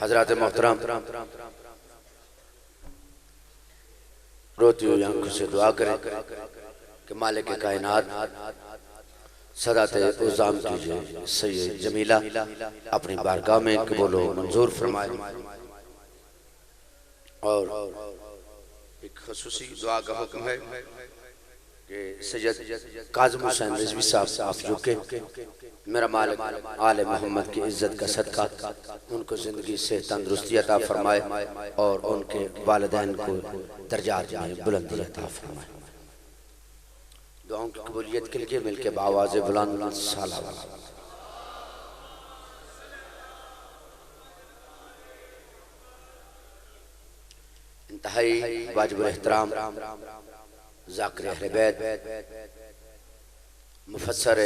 حضرات محترم روتی ہوئی آنکھوں سے دعا کریں کہ مالک کائنات صدات عظام کیجئے سید جمیلہ اپنی بارگاہ میں قبول و منظور فرمائے اور ایک خصوصی دعا کا حکم ہے کہ سید قاظم حسین رضوی صاحب جو کہ میرا مالک آل محمد کی عزت کا صدقہ ان کو زندگی سے تندرستی عطا فرمائے اور ان کے والدین کو درجات میں بلندی عطا فرمائے دعاؤں کی قبولیت کے لیے مل کے بآواز بلند صلوات انتہائی واجب الاحترام ذاکر اہل بیت مفسر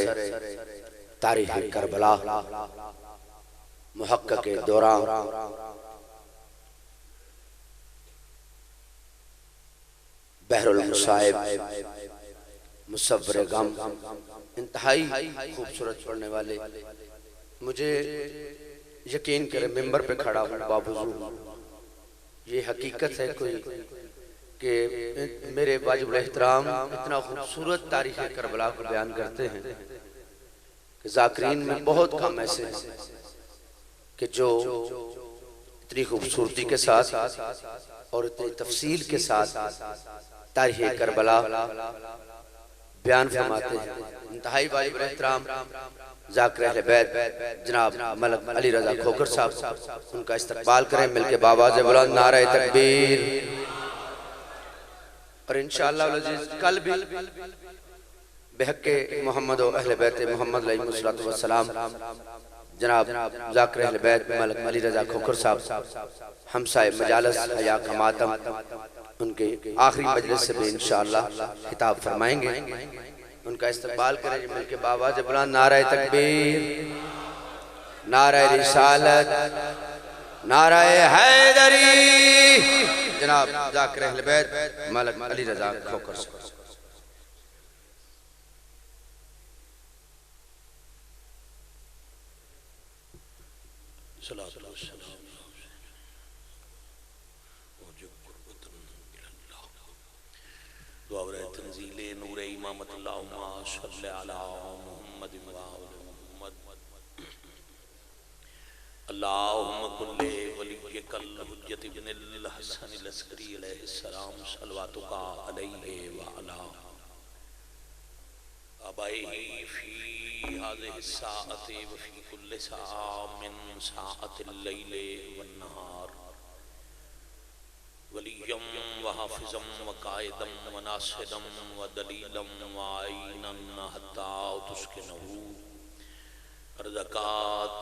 تاریخ کربلا محقق دوران بحر المصائب مصور غم انتہائی خوبصورت پڑھنے والے مجھے یقین کرے ممبر پہ کھڑا ہوں بابوزو یہ حقیقت ہے کوئی کہ میرے واجب الاحترام اتنا خوبصورت تاریخ کربلا کو بیان کرتے ہیں کہ ذاکرین میں بہت کم ایسے ہیں کہ جو اتنی خوبصورتی کے ساتھ اور اتنی تفصیل کے ساتھ تاریخ کربلا بیان فرماتے ہیں انتہائی واجب الاحترام ذاکر اہل بیت جناب ملک علی رضا کھوکر صاحب ان کا استقبال کریں مل کے بآواز بلند نعرہ تکبیر اور انشاءاللہ العزیز کل بھی بحق محمد و اہل بیت محمد علیہ السلام جناب ذاکر اہل بیت ملک علی رضا کھوکر صاحب ہمسائے مجالس حیا کا ماتم ان کے آخری مجلس سے بھی انشاءاللہ خطاب فرمائیں گے ان کا استقبال کریں مل کے بآواز بلند نعرہ تکبیر نعرہ رسالت نعرہ حیدری جناب ذاکر اہل بیت ملک علی رضا کھوکر صاحب صلاة اللہ وسلم دعا برائے تنزیل نور امامت اللہم صلی علی محمد محمد اللہم کل ولیک الحجت بن الحسن العسکری علیہ السلام صلواتکا علیہ وعلا آبائیہ فی هذه الساعة وفي كل ساعة من ساعة الليل والنهار وليا وحافظا وقائدا وناصرا ودليلا وعينا حتى تسكنه أرضك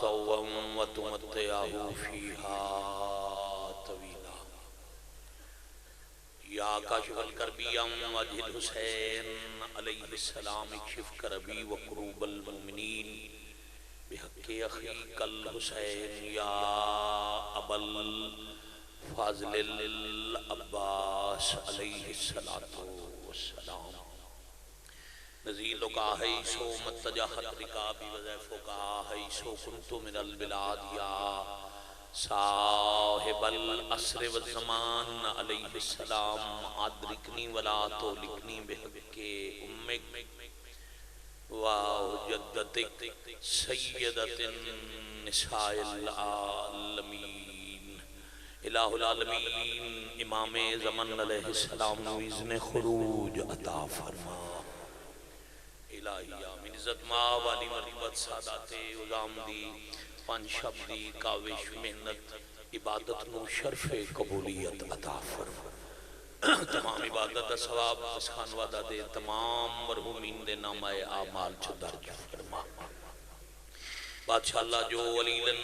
طوعا وتمتعه فيها طويلا یا کاشف الکربیاں وجہ الحسین علیہ السلام اکشف کربی وقروب المؤمنین بحق اخیق الحسین یا ابا الفاضل العباس علیہ السلام نزیلک حیثو متجہت رکابی وزیفک حیثو کنتو من البلاد یا صاحب العصر والزمان علیہ السلام ادرکنی ولا تولکنی بحق امک وجدتک سیدت النساء العالمین الہ العالمین امام زمن علیہ السلام نویزن خروج عطا فرما الہی آمین عزت ماں والی مرتبت سادات عظام دی پانچ شب دی کاوش محنت عبادت نو شرف قبولیت عطا فرما تمام عبادت ثواب اس خان وعدہ دے تمام مرحومین دے نامہ اعمال چھ درج فرما بادشاہ اللہ جو ولیلن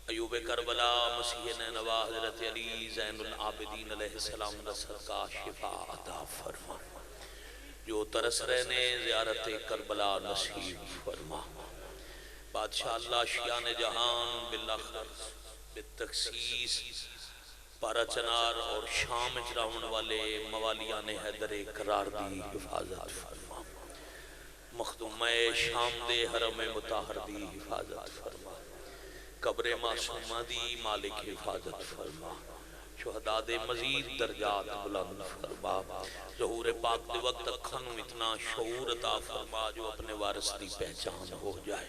ایوب کربلا مسیح نینوا حضرت علی زین العابدین علیہ السلام دا صدقہ شفا عطا فرما جو ترس رہنے زیارت کربلا نصیب فرما بادشاہ اللہ شیان جہان بالاخر بالتخصیص پارا چنار اور شام اجراؤن والے موالیان حیدر قرار دی حفاظت فرما مخدوم شام دے حرم مطہر دی حفاظت فرما قبر معصومہ دی مالک حفاظت فرما، شہداء دے مزید درجات بلند فرما، ظہور پاک دے وقت اکھانوں اتنا شعور عطا فرما جو اپنے وارث دی پہچان ہو جائے،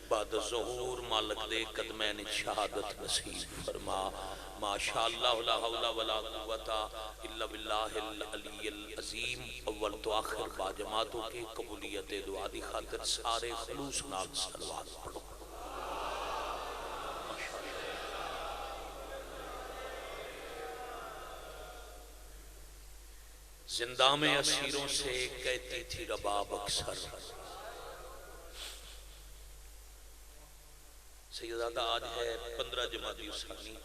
بعد ظہور مالک دے قدمین شہادت نصیب فرما، ماشاءاللہ لا حول ولا قوت الا باللہ العلی العظیم۔ اول تو آخر با جماعتوں کی قبولیت دعا دی خاطر سارے خلوص نال صلوات پڑھو۔ زندہ میں اسیروں سے کہتی تھی رباب اکثر، سیدزادہ آج ہے 15 جمادی الثانی،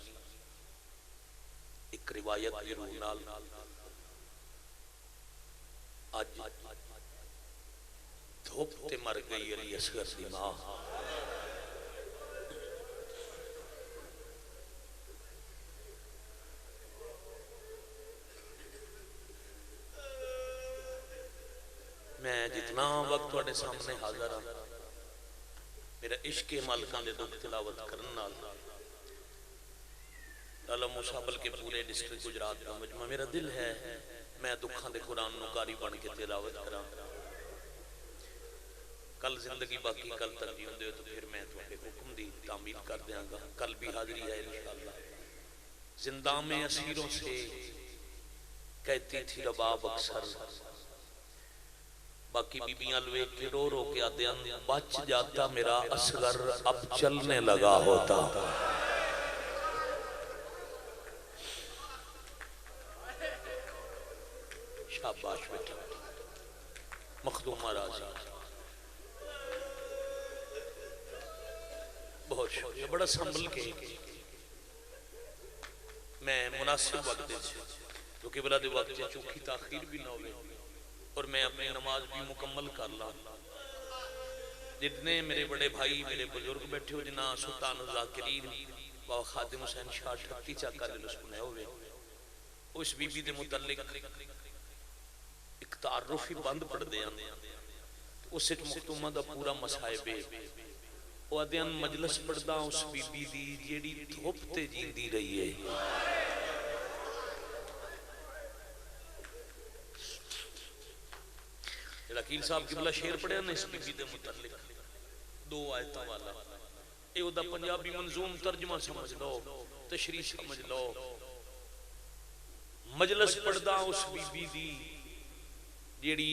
ایک روایت کی روح نال آج دھوپتے مر گئی علی اصغر دی ماں، میں جتنا وقت تھوڑے سامنے حاضر ہوں میرا عشق مالکاں دے دکھ تلاوت کرنا لالا موسیٰ بلکہ پورے ڈسٹرکٹ گجرات کا مجمع میرا دل ہے میں دکھاں دے قرآن نکاری بن کے تلاوت کراں، کل زندگی باقی کل تک جیون دے تو پھر میں تمہیں حکم دی تعمیل کر دیاں گا، کل بھی حاضری ہے انشاءاللہ۔ زندہ میں اسیروں سے کہتی تھی رباب اکثر، باقی بیبیاں لوے کے رو رو کے آدھے بچ جاتا میرا اصغر اب چلنے لگا ہوتا، شاباش بیٹا مخدومہ راضی، بہت شکریہ، بڑا سنبھل کے میں مناسب وقت دے کیونکہ بلا دے وقت چوکی تاخیر بھی نہ ہوئے اور میں اپنی نماز بھی مکمل کر لا، جتنے میرے بڑے بھائی میرے بزرگ بیٹھے ہو جنہاں سلطان الذاکرین بابا خادم حسین شاہ ٹھٹی چاکا دے لسکنے ہوئے، اس بی بی دے متعلق ایک تعارفی بند پڑھ دیا، اس سے مختومہ دا پورا مسائبے وہ ادیان مجلس پڑھ دا اس بی بی دی جیڑی دھوپتے جیندی رہی ہے، عقیل صاحب کی بلا شیر پڑھے ہیں اس بی بی دے متعلق 2 آیتوں والا، اے او دا پنجابی منظوم ترجمہ سمجھ لو، تشریح سمجھ لو، مجلس پڑھدا اس بی بی دی جیڑی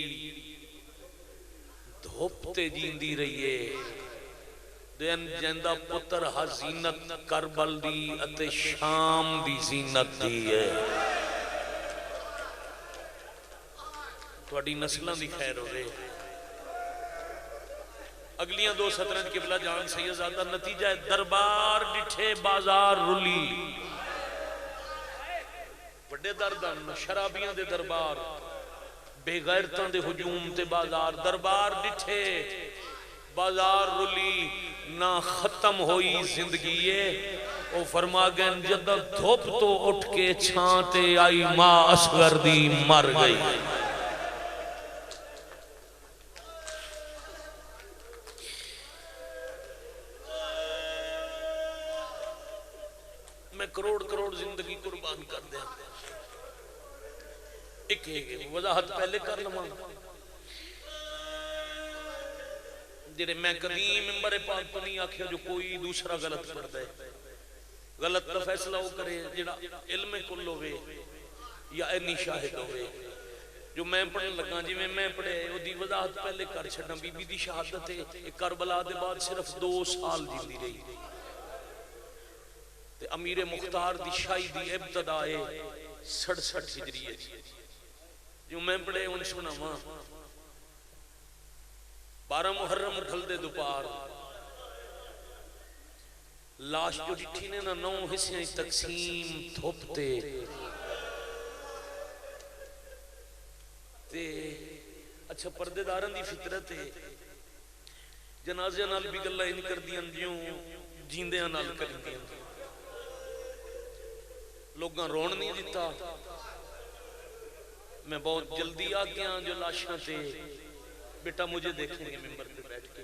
دھوپتے جیندی رہی ہے، دین جیندہ پتر حزینت کربل دی اتے شام دی زینت دی ہے، تھوڑی نسلوں دی خیر ہو رہے۔ اگلیاں 2 سطریں قبلہ جان سیدزادہ نتیجہ ہے دربار ڈٹھے بازار رلی، بڑے دردن شرابیاں دے دربار، بے غیرتاں دے ہجوم تے بازار، دربار ڈٹھے بازار رلی، نہ ختم ہوئی زندگی ہے، او فرما گئن جدہ دھوپ تو اٹھ کے چھانتے آئی ماں اصغر دی مر گئی۔ میں کروڑ زندگی قربان کر دیا، ایک وضاحت پہلے کر لوں، جڑے میں قدیم ممبر پاک کو نہیں آکھیا جو کوئی دوسرا غلط کر دے، غلط کا فیصلہ وہ کرے جڑا علم کل ہوئے یا اینی شاہد ہوئے، جو میں پڑھنے لگا جی میں پڑھے وہ دی وضاحت پہلے کر چھڑنا، بی بی دی شہادت ہے کربلا دے بعد صرف 2 سال جیندی رہی، امیر مختار دی شاہی دی ابتدا ہے 67 ہجری ہے، جو میں پڑھے ان سنا ماں 12 محرم ڈھل دے دوپار، لاش جو ڈٹھی نے نا 9 حصے تقسیم تھوپتے تے، اچھا پردے دارن دی فطرت ہے، جنازے نال بھی گلہ ان کر دیاں دیوں جیندے نال کر دیاں، لوگاں رون نہیں دیتا، میں بہت جلدی آ گیا جو لاشاں تے، بیٹا مجھے دیکھیں گے ممبر پہ بیٹھ کے،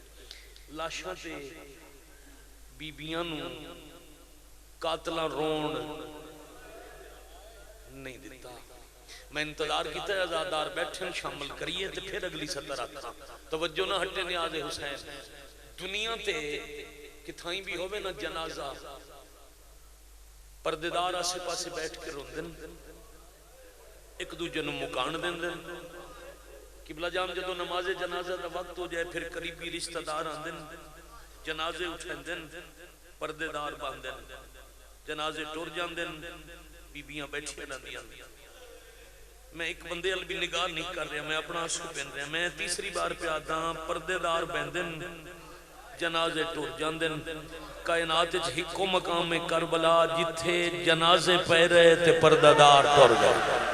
لاشاں تے بیبیاں نو قاتلاں رون نہیں دیتا. میں انتظار کیتا ہے آزادار بیٹھن شامل کریے تے پھر اگلی سطر آکھاں. توجہ نہ ہٹے نیاز حسین. دنیا تے کتھائیں بھی ہوئے نہ جنازہ پردیدار آسے پاسے بیٹھ کے روندن ایک دوجہ نو مکان دن دن. قبلہ جان جدو نماز جنازہ دا وقت ہو جائے پھر قریبی رشتہ دار آندن جنازے اٹھن دن پردیدار باندن جنازے ٹور جان دن بیبیاں بیٹھے نہ دیاں. میں ایک بندے ال بھی نگاہ نہیں کر رہا میں اپنا آنسو پہن رہا میں تیسری بار پہ آتا ہوں پردیدار بہندن جنازے ٹور جان دن. کائنات ہکو مقام کربلا جتھے جنازے پہ رہے تھے پردیدار ٹور گئے.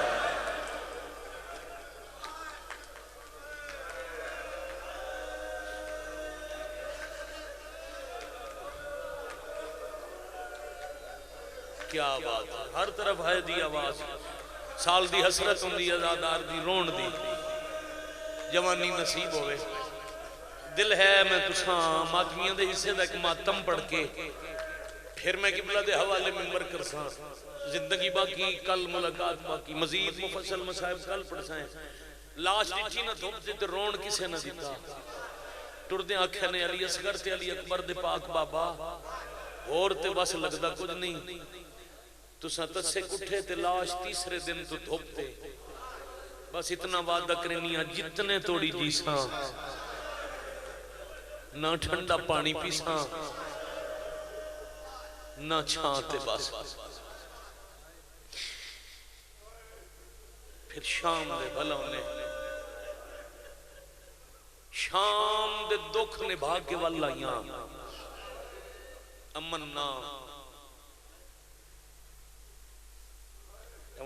کیا بات ہے. ہر طرف ہے دی آواز سال دی حسرت ہوں دی ازادار دی رون دی جوانی نصیب ہوئے. دل ہے میں تساں ماتمیاں دے حصے دا ایک ماتم پڑھ کے پھر میں قبلہ دے حوالے ممبر کرساں. زندگی باقی کل ملاقات باقی مزید مفصل مسائب کل پڑھسائیں. لاش ڈیٹھی نہ دھوپ دیتے رون کسے نہ دیتا. ٹردیں آنکھیں نے علی اصغر تے علی اکبر دے پاک بابا اور تے بس لگدا کچھ نہیں. تو ساتھ سے کٹھے تے لاش تیسرے دن تو دھوپتے بس اتنا وعدہ کرنیا جتنے توڑی جیساں نہ ٹھنڈا پانی پیساں نہ چھانتے بس. پھر شام دے بھلا انہیں شام دے دکھ نے بھاگے واللہیاں امن نہ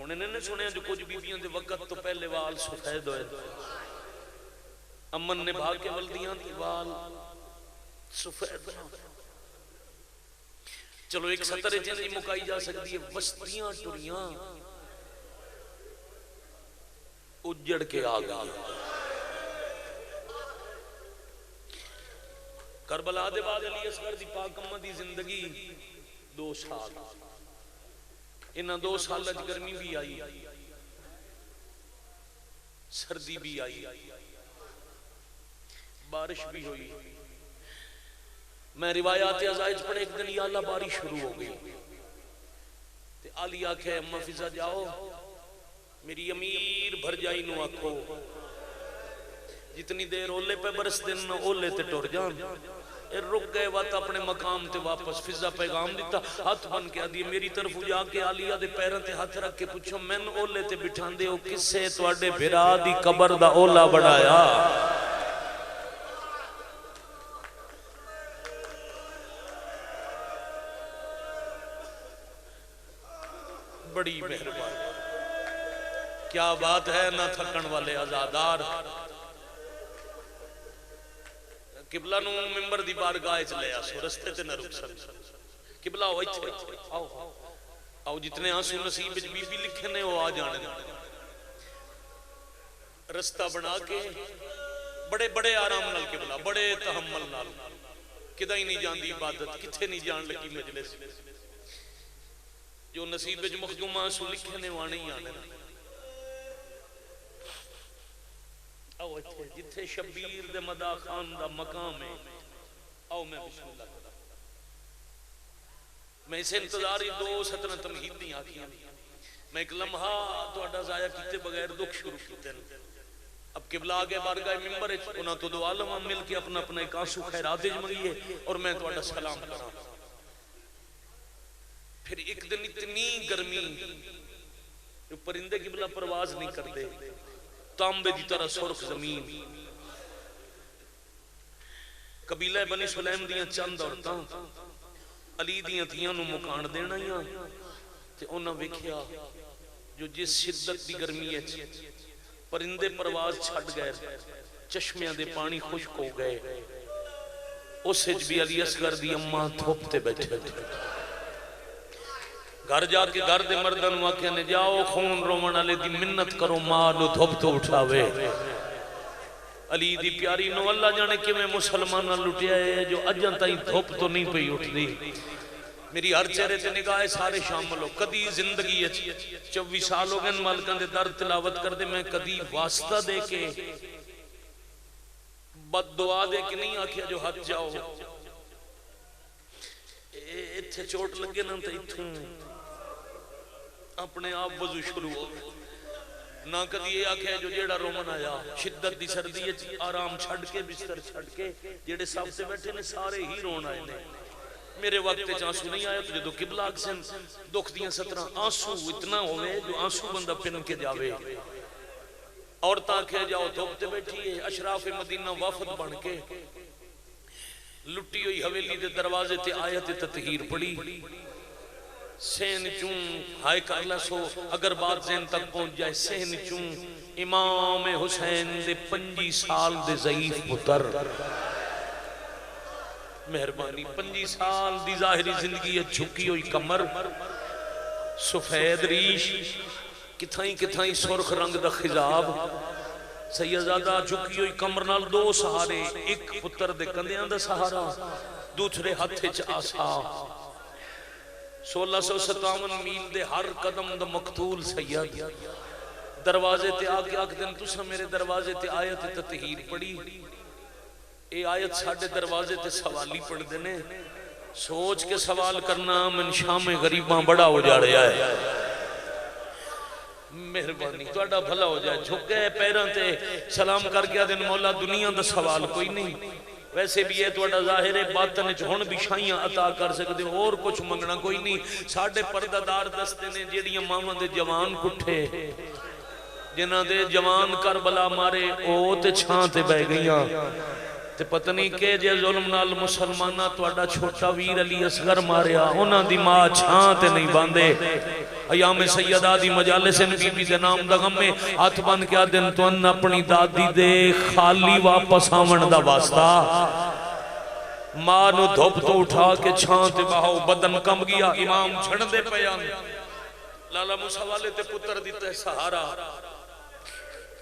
انہیں نے سنے جو کچھ بیبیاں دے وقت تو پہلے وال سفید ہوئے امن نے بھاگ کے والدیاں دی وال سفید. چلو ایک سطر جنہی مکائی جا سکتی ہے وسطیاں ٹوریاں اجڑ کے آگا. کربلا دے بعد علی اصغر دی پاک امہ دی زندگی 2 سال. انہاں 2 سال لج گرمی بھی آئی سردی بھی آئی بارش بھی ہوئی. میں روایات عزائز پڑھے ایک دن یا اللہ بارش شروع ہو گئی تے علی آکھے امہ فضا جاؤ میری امیر بھر جائی نو آکھو جتنی دیر اولے پہ برس دن اولے تے ٹور جان. رک گئے وقت اپنے مقام تے واپس فضا پیغام دیتا ہاتھ بن کے آدھی میری طرف جا کے علیہ دے پیروں تے ہاتھ رکھ کے پوچھو میں اولے تے بٹھان دے ہو کس سے تواڈے بھرا دی قبر دا اولا بڑھایا. بڑی مہربانی کیا بات ہے نہ تھکن والے آزادار. قبلہ نو ممبر دی بارگاہ چلے آسو رستے تے نہ رک سن. قبلہ ہو ایتھے آؤ جتنے آنسو نصیب بی بی لکھے نے وہ آ جانے رستہ بنا کے بڑے بڑے آرام نال قبلہ بڑے تحمل نال کدہ ہی نہیں جان دی عبادت کتھے نہیں جان لگی مجلس جو نصیب مخدوم آنسو لکھے نے وہاں نہیں آنے. آؤ اچھے جتھے شبیر دے مدا خان دا مقام ہے آؤ میں بسم اللہ کرا. میں اسے انتظاری 2 سطرہ تمہید نہیں آتی ہیں. میں ایک لمحہ تو اڈا ضائع کیتے بغیر دکھ شروع کیتے ہیں. اب قبلہ آگے بارگاہ ممبر ہے انہاں تو 2 عالم مل کے اپنا اپنا ایک آنسو خیرات منگیے اور میں تو اڈا سلام کرا. پھر ایک دن اتنی گرمی جو پرندے قبلہ پرواز نہیں کرتے تانبے دی طرح سرخ زمین قبیلہ بنی سلیم دیاں چند عورتاں علی دیاں تھیاں نو مکان دینا ہی تے انہاں ویکھیا جو جس شدت دی گرمی ہے پرندے پرواز چھڑ گئے چشمیاں دے پانی خشک ہو گئے اس ہج بھی علی اصغر دی اماں تھوپتے بیٹھے گھر جا کے گھر دے مردن واقعہ نے جاؤ خون رومن علی دی منت کرو ماں نو دھوپ تو اٹھاوے علی دی پیاری نو اللہ جانے کہ میں مسلمانہ لٹیا ہے جو اجاں تائیں دھوپ تو نہیں پئی اٹھ دی میری ہر چہرے تے نگاہ سارے شامل ہو کدی زندگی 24 سال ہو گئے مالکاں دے در تلاوت کر دے میں کدی واسطہ دے کے بد دعا دے کے نہیں آکھیا جو ہاتھ جاؤ ایتھے چوٹ لگے نا تے ایتھوں اپنے آپ وضو شروع ہو نہ کدی یہ آکھیا جو جیڑا رومن آیا شدت دی سردی آرام چھڑ کے بستر چھڑ کے جیڑے سب سے بیٹھے نے سارے ہی رون آئے نے میرے وقت آنسو نہیں آیا تو جدو قبلہ اکسن دکھ دیاں 17 آنسو اتنا ہوئے جو آنسو بندہ پن کے جاوے اور تاکہ جاؤ دھوپتے بیٹھی ہے اشراف مدینہ وافد بن کے لٹی ہوئی حویلی دے دروازے تے آیت تطہیر پڑی سین چون ہائے کرلا سو اگر بات ذہن تک پہنچ جائے سین چون امام حسین دے 25 سال دے ضعیف پتر مہربانی 25 سال دی ظاہری زندگی ہے جھکی ہوئی کمر سفید ریش کتھائیں کتھائیں سرخ رنگ دا خضاب سیدزادہ جھکی ہوئی کمر نال 2 سہارے ایک پتر دے کندیاں دا سہارا دوسرے ہتھے چ آسا 1657 میل دے ہر قدم دا مقتول سید دروازے تے آگے آگ دن تسا میرے دروازے تے آیت تطہیر پڑی اے آیت ساڑھے دروازے تے سوالی پڑھ دینے سوچ کے سوال کرنا من شام غریباں بڑا ہو جا رہا ہے مہربانی توڑا بھلا ہو جائے جھکے پیران تے سلام کر گیا دن مولا دنیا دا سوال کوئی نہیں ویسے بھی یہ توڑا ظاہر باطن چھوڑ بھی شائیاں عطا کر سکتے اور کچھ منگنا کوئی نہیں ساڑھے پردہ دار دستے نے جیڑیاں ماما دے جوان کٹھے جنہ دے جوان کربلا مارے او تے چھاں تے بہ گئیاں تے پتہ نہیں کہ جے ظلم نال مسلمانہ توڑا چھوٹا ویر علی اصغر ماریا انہاں دی ماں چھاں تے نہیں باندے ایام سیدہ دی مجالس نبی بی دے نام دا غم میں ہاتھ بند کیا دن تو ان اپنی دادی دے خالی واپس آمن دا واسطہ ماں نو دھوپ تو اٹھا کے چھاں تے باہو بدن کم گیا امام چھڑ دے پیان لالا موسیٰ والے تے پتر دیتا ہے سہارا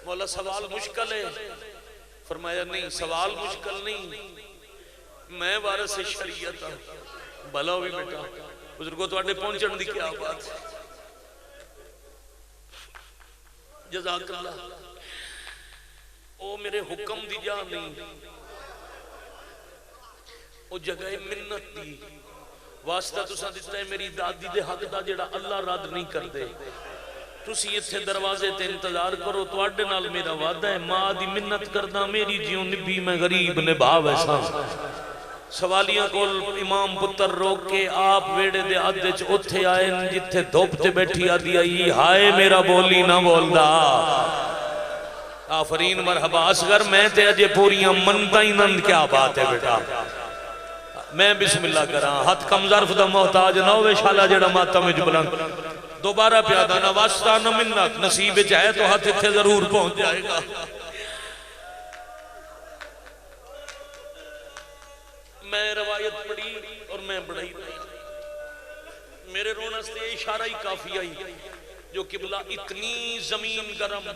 مولا سوال مشکل ہے فرمایا نہیں سوال مشکل نہیں میں وارث شریعت بھلا ہوئی بیٹا بزرگوں تو آنے پہنچن دی کیا بات جزاک اللہ او میرے حکم دی جا نہیں او جگہ منت دی واسطہ تو ساتھ دیتا ہے میری دادی دے حق دا جڑا اللہ رد نہیں کر دے تسی اتھے دروازے تے انتظار کرو تو اڈے نال میرا وعدہ ہے ماں دی منت کردہ میری جیوں نبی میں غریب نبھا ویسا سوالیاں کول امام پتر روک کے آپ ویڑے دے آدھے چ اتھے آئے جتھے دھوپتے بیٹھی آدھی آئی ہائے میرا بولی نہ بول دا آفرین مرحبا اصغر میں تے اجے پوریاں منتا ہی نند کیا بات ہے بیٹا میں بسم اللہ کراں ہاتھ کم ظرف دا محتاج نہ ہوئے شالا جڑا ماتا میں جبلن دوبارہ پیادہ نہ واسطہ نہ منت نصیب چاہے تو ہاتھ اتھے ضرور پہنچ جائے گا میں روایت پڑھی اور میں بڑھائی رہی میرے رونا سے اشارہ ہی کافی آئی جو قبلہ اتنی زمین گرم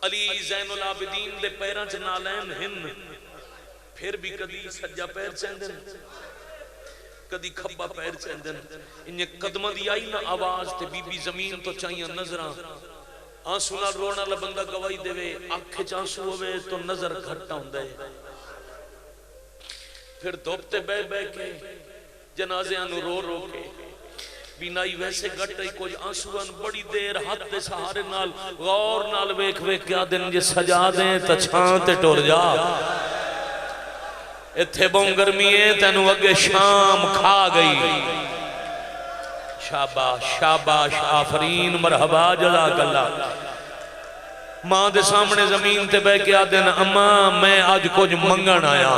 علی زین العابدین دے پیران چ نالین ہن پھر بھی کدی سجا پیر چندن کدی کھبا پیر چندن انہیں قدمہ دی آئی نا آواز تے بی بی زمین تو چاہیاں نظران آنسو نہ رونا لبندہ گواہی دے وے آنکھیں چانسو ہوئے تو نظر گھٹا ہوں دے پھر دھوپتے بے بے کے جنازے آنو رو رو کے بینائی ویسے گھٹائی کچھ آنسوان بڑی دیر ہاتھ دے سہارے نال غور نال ویک ویک کیا دن جے سجا دیں تا چھانتے ٹور جا اتھے بون گرمی ہے تینو اگے شام کھا گئی شاباش شاباش آفرین مرحبا جزاک اللہ ماں دے سامنے زمین تے بے کیا دن اماں میں آج کچھ منگن آیا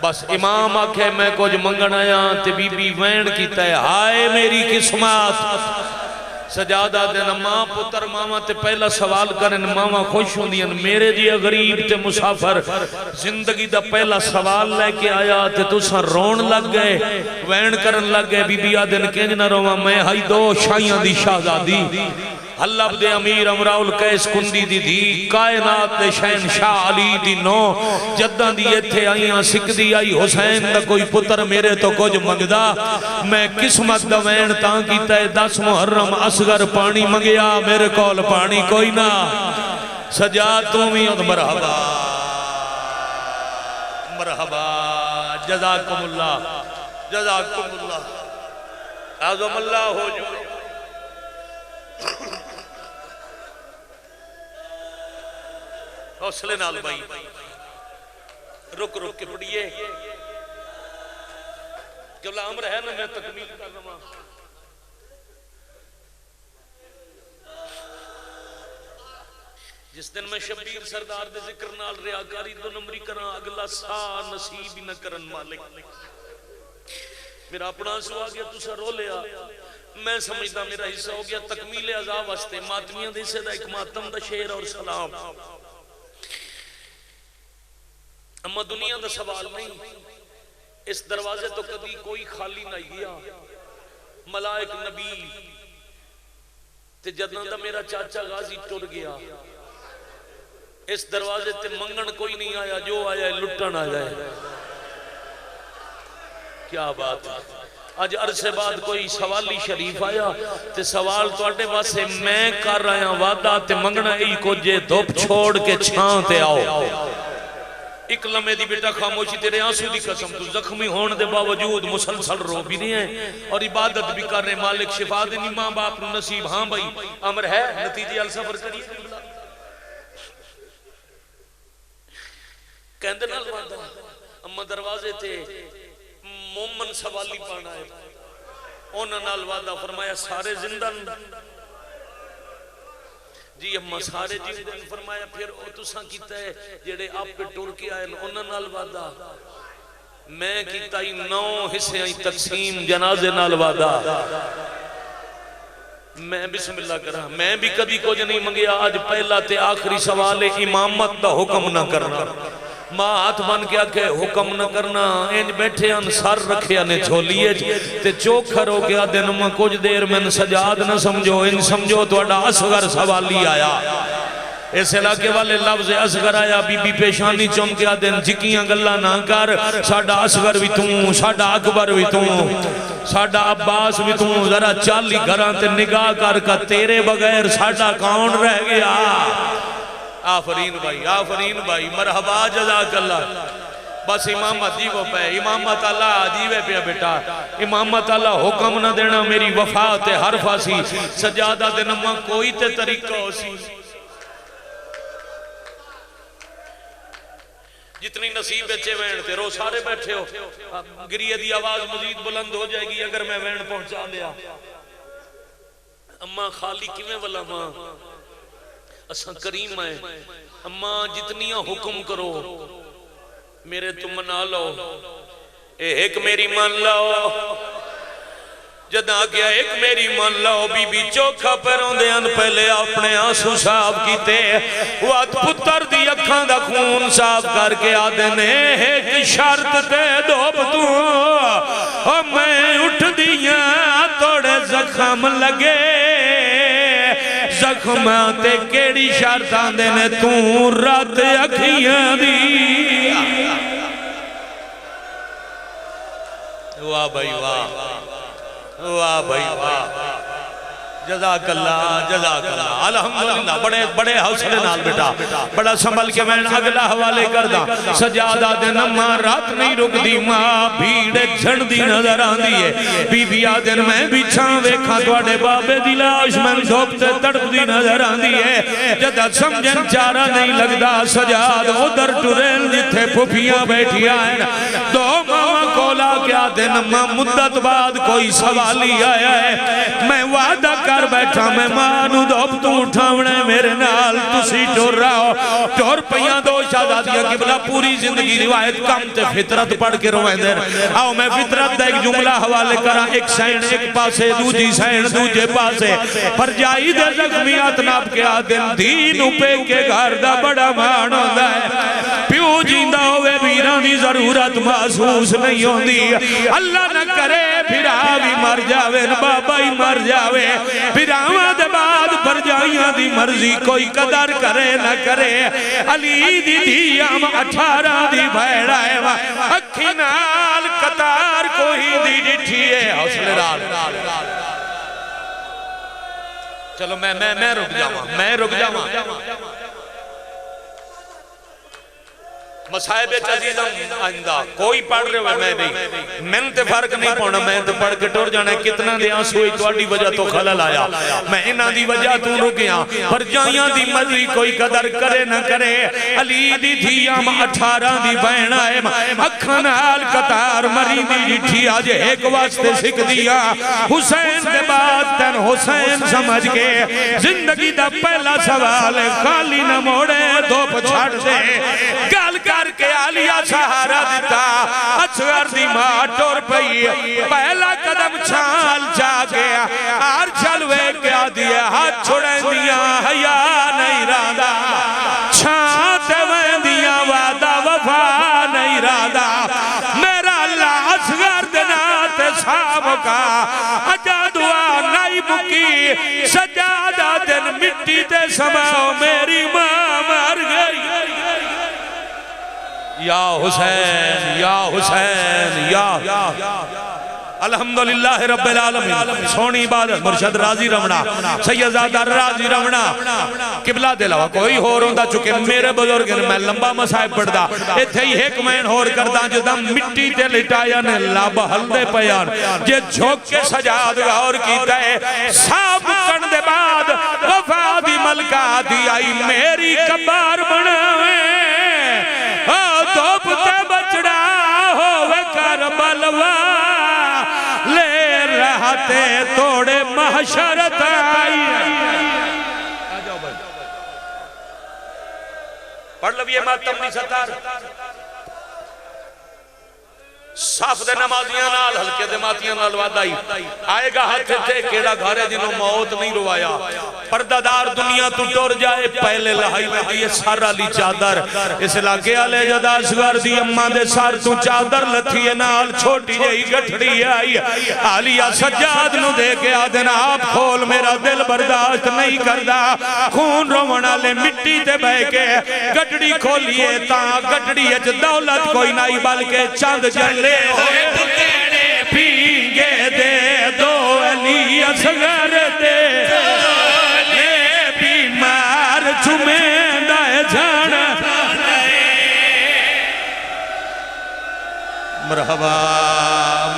بس امام آکھے میں کچھ منگن آیا تے بی بی وین کیتا ہے ہائے میری قسمت سجادہ دن ماں پتر ماما تے پہلا سوال کرن ماما خوش ہوں دین میرے جی غریب تے مسافر زندگی دا پہلا سوال لے کے آیا تے تُسا رون لگ گئے وین کرن لگ گئے بی بی آدن کنج نہ روا میں ہائی دو شائیاں دی شہزادی حلب دے امیر امراء القیس کندی دی دی کائنات دے شہنشاہ علی دی نو جداں دی ایتھے آئیاں سکدی آئی حسین دا کوئی پتر میرے تو کچھ منگدا میں قسمت دا وین تاں کیتا ہے 10 محرم اصغر پانی منگیا میرے کول پانی کوئی نہ سجاد تو میاد مرحبا مرحبا جزاکم اللہ اعظم اللہ ہو جو حوصلے نال بھائی رک رک کے پڑھیے جو امر ہے نا میں تکمیل کر رہا ہوں جس دن میں شبیر سردار دے ذکر نال ریاکاری 2 نمبری کراں اگلا سا نصیب ہی نہ کرن مالک میرا اپنا سو آ گیا تسا رو لیا میں سمجھدا میرا حصہ ہو گیا تکمیل عذاب واسطے ماتمیاں دے حصے دا ایک ماتم دا شعر اور سلام اما دنیا دا سوال نہیں اس دروازے تو کبھی کوئی خالی نہ گیا ملائک نبی تے جدوں دا میرا چاچا غازی ٹر گیا اس دروازے تے منگن کوئی نہیں آیا جو آیا لٹن آ جائے کیا بات ہے آج عرصے بعد کوئی سوالی شریف آیا تے سوال تو اٹھے واسے میں کر رہا ہوں وعدہ تے منگنا ای کو جے دھوپ چھوڑ کے چھان تے آؤ ایک لمحے دی بیٹا خاموشی تیرے آنسو دی قسم تو زخمی ہون دے باوجود مسلسل رو بھی نہیں ہے اور عبادت بھی کر رہے مالک شفا دے نہیں ماں باپ نصیب ہاں بھائی امر ہے نتیجے السفر کریے کہندے نہ لواندہ اما دروازے تھے مومن سوالی پانا ہے اونا نال وعدہ فرمایا سارے زندہ جی اما سارے زندہ فرمایا پھر او تساں کیتا ہے جڑے آپ پہ ٹور کے آئے اونا نال وعدہ میں کیتا ہی 9 حصے آئی تقسیم جنازے نال وعدہ میں بسم اللہ کرا میں بھی کبھی کچھ نہیں منگیا آج پہلا تے آخری سوال ہے امامت دا حکم نہ کرنا ماں ہاتھ بن کے آکے حکم نہ کرنا انج بیٹھے ان سر رکھے نے چھولیے تے چوکھر ہو گیا دن میں کچھ دیر میں سجاد نہ سمجھو ان سمجھو تو اڈا اصغر سوالی آیا اس علاقے والے لفظ اصغر آیا بی بی پیشانی چم کے آدن جھکیاں گلہ نہ کر ساڑھا اصغر بھی توں ساڑھا اکبر بھی توں ساڑھا عباس بھی توں ذرا 40 گھران تے نگاہ کر کا تیرے بغیر ساڑھا کون رہ گیا آفرین بھائی مرحبا جزاک اللہ بس امامت جیو پہ امامت اللہ جیوے پہ بیٹا امامت اللہ حکم نہ دینا میری وفات حرفہ سی سجادہ دینا کوئی تے طریقہ ہو سی جتنی نصیب بچے وین تے رو سارے بیٹھے ہو گریہ دی آواز مزید بلند ہو جائے گی اگر میں وین پہنچا لیا اما خالی کیویں والا ماں اساں کریم آئے اما جتنیاں حکم کرو میرے تم منا لو ایک میری مان لو جدا گیا ایک میری مان لو بی بی چوکھا پیروں دے ان پہلے اپنے آنسو صاف کیتے وات پتر دی اکھاں دا خون صاف کر کے آدھے نے ایک شرط تے دوب تو اور میں اٹھ دیاں توڑے زخم لگے زخماتے کیڑی شرطان دینے توں رات اکھیاں دی واہ بھائی واہ بھائی واہ جزاک اللہ الحمدللہ بڑے حوصلے نال بیٹا بڑا سنبھل کے میں اگلا حوالے کردہ سجادہ دن ماں رات نہیں رک دی ماں بھیڑے جھن دی نظر آن دیئے بی بی آدن میں بھی چھان ویکھاں توڑے بابے دی لاش میں دھوپتے تڑپ دی نظر آن دیئے جدہ سمجھن چارہ نہیں لگدا سجاد ادھر ٹورین جتھے پھوپیاں بیٹھی آئین دو ماں کولا کیا دن ماں مدت بعد کوئی سوالی آیا ہے میں وعدہ کر بیٹھا میں مانو دوب تو اٹھاونے میرے نال تسی ٹور رہا ہو ٹور پیاں دو شہزادیاں قبلہ پوری زندگی روایت کم تے فطرت پڑھ کے روائیں دیر آؤ میں فطرت دا ایک جملہ حوالے کرا ایک سین ایک پاسے دوجی سین دوجے پاسے پر جائی دے زخمیات ناب کے آدم دین پہ کے گھر دا بڑا مان ہوندہ ہے پیو جیندہ ہوئے بیرانی ضرورت محسوس نہیں ہوندی اللہ نہ کرے پھر آوی مر جاوے بابا ہی مر جاوے پھر آمد بعد پر پرجائیاں دی مرضی کوئی قدر کرے نہ کرے علی دی دھیام 18 دی بھیڑا ہے اکھی نال قطار کوئی دی ڈٹھی ہے حوصلے رال چلو میں رک جاواں مصائب عزیزم آئندہ کوئی پڑھ رہے ہوئے میں نہیں میں تے فرق نہیں پونا میں تے پڑھ کے ٹور جانا ہے کتنا دے آنسوئی توڑی وجہ تو خلل آیا میں انہاں دی وجہ تو رکیاں پر جائیاں دی مرضی کوئی قدر کرے نہ کرے علی دی دھیام 18 دی بہن آئے اکھن حال قطار مری دی ڈٹھی آج ایک واسطے سکھ دیا حسین دے بعد تن حسین سمجھ کے زندگی دا پہلا سوال خالی نہ موڑے دھوپ چھاڑ دے گال کر کے آلیا سہارا دیتا اچھگر دی ماں ٹور پئی پہلا قدم چھال جا گیا آر چلوے کیا دیا ہاتھ چھوڑیں دیا حیا نہیں رادا چھانتے ویں دیا وعدہ وفا نہیں رادا میرا اللہ اچھگر دنات صاحب کا اجا دعا نہیں بکی سجادہ دن مٹی تے سماؤ میری ماں مر گئی یا حسین یا حسین یا الحمدللہ رب العالمین سونی عبادت مرشد راضی رمنا سیدزادہ راضی رمنا قبلہ دلاوا کوئی ہور ہوندہ چکے میرے بزرگ میں لمبا مسائب پڑھ دا ایتھے ہی ایک مین ہور کردہ جدہ مٹی تے لٹایا نے لاب حلدے پیان جے جھوک کے سجاد غور کیتا ہے ساب کن دے بعد وفا دی ملکہ دی آئی میری کبار بناوے دوپ تے بچڑا ہوئے کربلوا لے رہتے توڑے محشرت آئی پڑھ لویے ماتم نہیں ستار صاف دے نمازیاں نال ہلکے دے ماتیاں نال وعدائی آئے گا ہاتھ تھے کیڑا گھارے جنہوں موت نہیں روایا پردادار دنیا تو ٹور جائے پہلے لہائی میں دیئے سارا لی چادر اس علاقے آلے جدا شغر دی اممہ دے سار تو چادر لتھیے نال چھوٹی جئی گٹھڑی آئی آلیہ سجاد نو دے کے آدھنا آپ کھول میرا دل برداشت نہیں کردہ خون رونا لے مٹی تے بہ کے گٹڑی کھولیے تاں گٹڑی اچ دولت کوئی نہیں بلکہ چاند جلے ہوئے بکیڑے پینگے دے دو علی اصغر دے یہ بیمار چھمیں دائے جانا مرحبا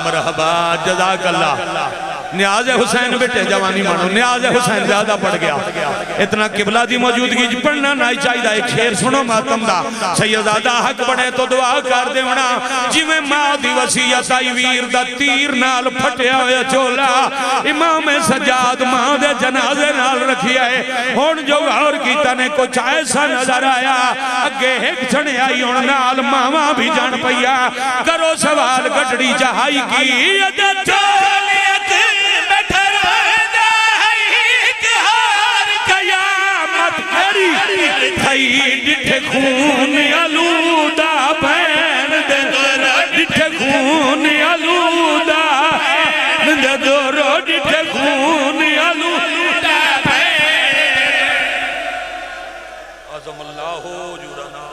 مرحبا جزاک اللہ نیاز حسین بیٹے جوانی مانو نیاز حسین زیادہ پڑھ گیا اتنا قبلہ دی موجودگی پڑھنا نہیں چاہی دا ایک شیر سنو ماتم دا سیدزادہ حق بڑھے تو دعا کر دیونا جی میں ماں دی وسیعت آئی ویر دا تیر نال پھٹیا ہویا چولا امام سجاد ماں دے جنازے نال رکھی آئے ہون جو غور کیتا نے کچھ ایسا نظر آیا اگے ایک جھنے آئی ہون نال ماما بھی جان پیا کرو سوال گٹڑی چاہائی کی ڈٹھے خون علودہ بین دے ڈٹھے خون علودہ دے دورو ڈٹھے خون علودہ بین عظم اللہ جورنا